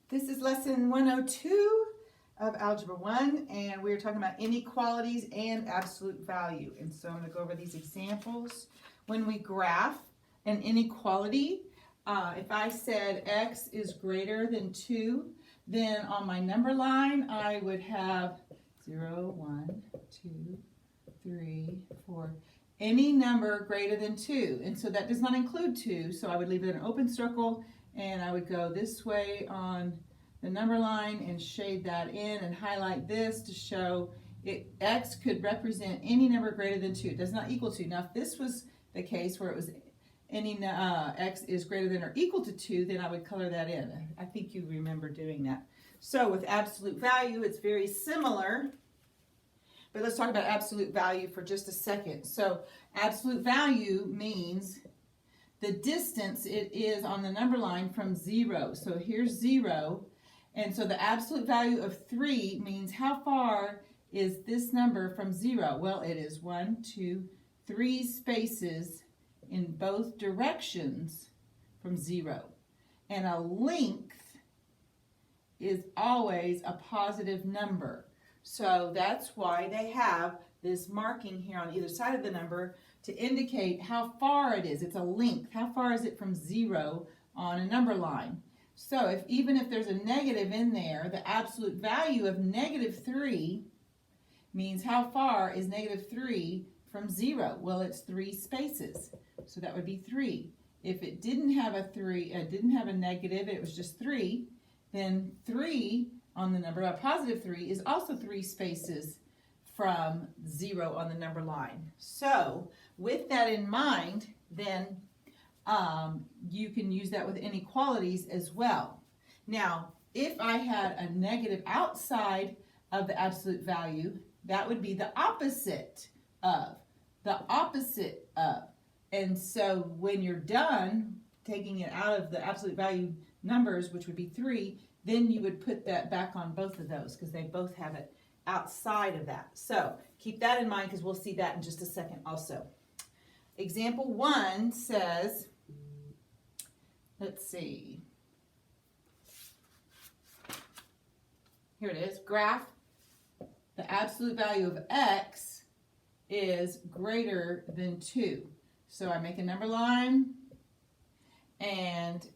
This is lesson 102 of Algebra 1, and we're talking about inequalities and absolute value. And so I'm going to go over these examples. When we graph an inequality, if I said x is greater than 2, then on my number line I would have 0, 1, 2, 3, 4, any number greater than 2. And so that does not include 2, so I would leave it an open circle and I would go this way on the number line and shade that in and highlight this to show x could represent any number greater than 2. It does not equal 2. Now if this was the case where it was any x is greater than or equal to 2, then I would color that in. I think you remember doing that. So with absolute value, it's very similar. But let's talk about absolute value for just a second. So absolute value means the distance it is on the number line from 0. So here's 0. And so the absolute value of 3 means how far is this number from 0? Well, it is 1, 2, 3 spaces in both directions from 0. And a length is always a positive number. So that's why they have this marking here on either side of the number to indicate how far it is. It's a length. How far is it from 0 on a number line? So even if there's a negative in there, the absolute value of -3 means how far is -3 from 0? Well, it's 3 spaces. So that would be 3. If it didn't have a 3, it didn't have a negative, it was just 3, then 3 on the number, a positive 3, is also 3 spaces from 0 on the number line. So with that in mind, then you can use that with inequalities as well. Now, if I had a negative outside of the absolute value, that would be the opposite of. The opposite of. And so when you're done taking it out of the absolute value numbers, which would be 3, then you would put that back on both of those because they both have it outside of that. So keep that in mind because we'll see that in just a second also. Example 1 says, let's see. Here it is. Graph the absolute value of x is greater than 2. So I make a number line, and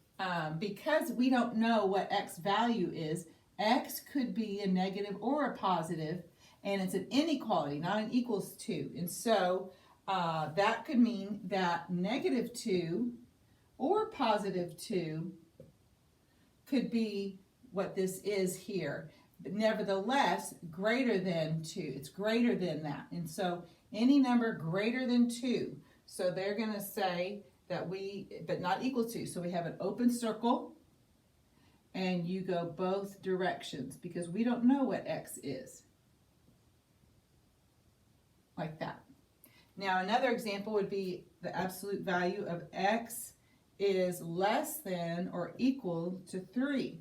because we don't know what x value is, x could be a negative or a positive, and it's an inequality, not an equals to. And so that could mean that -2 or +2 could be what this is here. But nevertheless, greater than 2. It's greater than that. And so any number greater than 2. So they're going to say that but not equal to. So we have an open circle, and you go both directions because we don't know what x is. Like that. Now another example would be the absolute value of x is less than or equal to 3.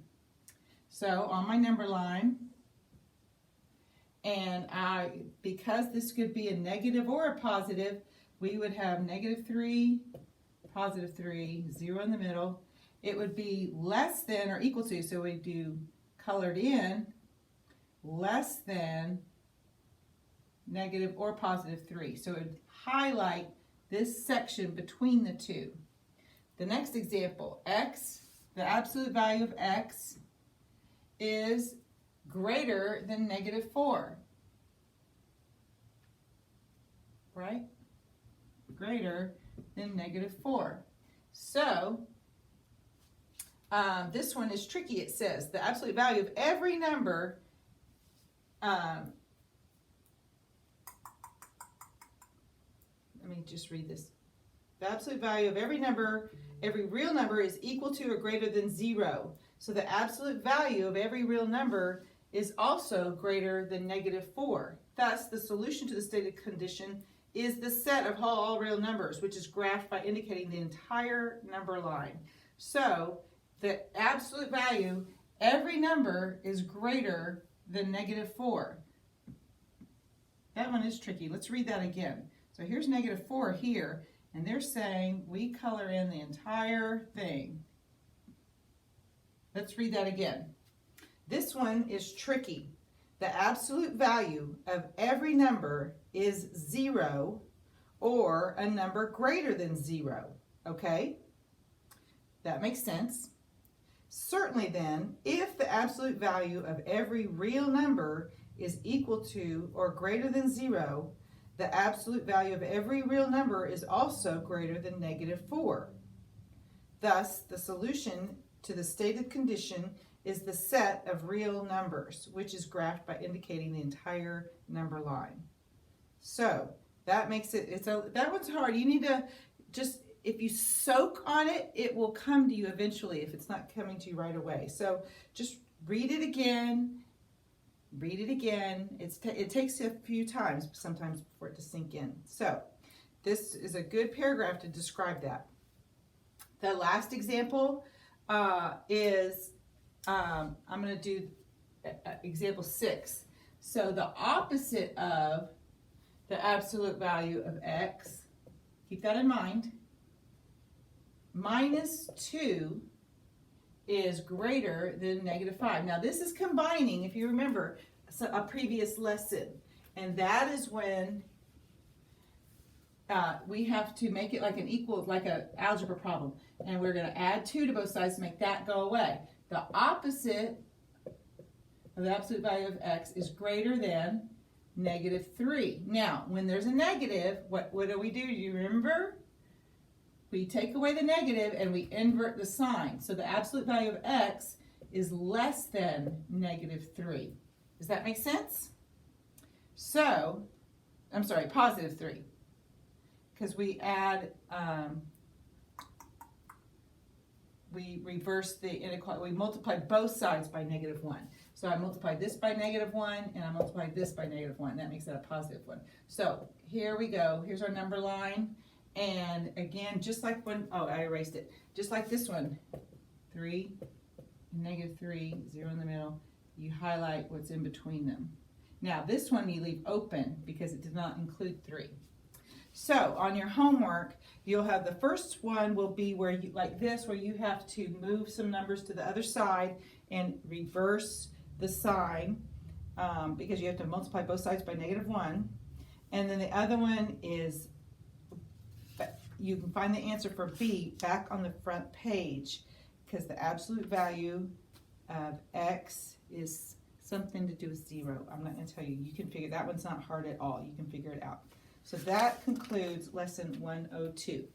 So on my number line, and because this could be a negative or a positive, we would have -3, +3, 0 in the middle. It would be less than or equal to, so we do colored in, less than negative or +3. So it would highlight this section between the two. The next example, x, the absolute value of x is greater than -4. Right? Greater than -4. So this one is tricky. It says the absolute value of every number let me just read this. The absolute value of every number, every real number, is equal to or greater than 0. So the absolute value of every real number is also greater than -4. Thus, the solution to the stated condition is the set of all real numbers, which is graphed by indicating the entire number line. So the absolute value, every number is greater than -4. That one is tricky. Let's read that again. So here's -4 here, and they're saying we color in the entire thing. Let's read that again. This one is tricky. The absolute value of every number is 0 or a number greater than 0, okay? That makes sense. Certainly then, if the absolute value of every real number is equal to or greater than 0, the absolute value of every real number is also greater than -4. Thus, the solution to the stated condition is the set of real numbers, which is graphed by indicating the entire number line. So that makes it, that one's hard. You need to just, if you soak on it, it will come to you eventually if it's not coming to you right away. So just read it again, read it again. It takes a few times sometimes for it to sink in. So this is a good paragraph to describe that. The last example is, I'm going to do example 6. So the opposite of the absolute value of x, keep that in mind, -2 is greater than -5. Now this is combining, if you remember, a previous lesson, and that is when we have to make it like an equal, like an algebra problem, and we're going to add 2 to both sides to make that go away. The opposite of the absolute value of x is greater than -3. Now, when there's a negative, what do? Do you remember? We take away the negative and we invert the sign. So the absolute value of x is less than -3. Does that make sense? So, I'm sorry, +3. Because we add, we reverse the inequality, we multiply both sides by -1. So I multiplied this by -1 and I multiplied this by -1. That makes that a +1. So here we go. Here's our number line. And again, just like when, oh, I erased it. Just like this one, 3, -3, 0 in the middle. You highlight what's in between them. Now this one you leave open because it did not include 3. So on your homework, you'll have the first one will be where you, like this, where you have to move some numbers to the other side and reverse the sign because you have to multiply both sides by -1. And then the other one is, you can find the answer for B back on the front page because the absolute value of x is something to do with 0. I'm not going to tell you. You can figure, that one's not hard at all. You can figure it out. So that concludes lesson 102.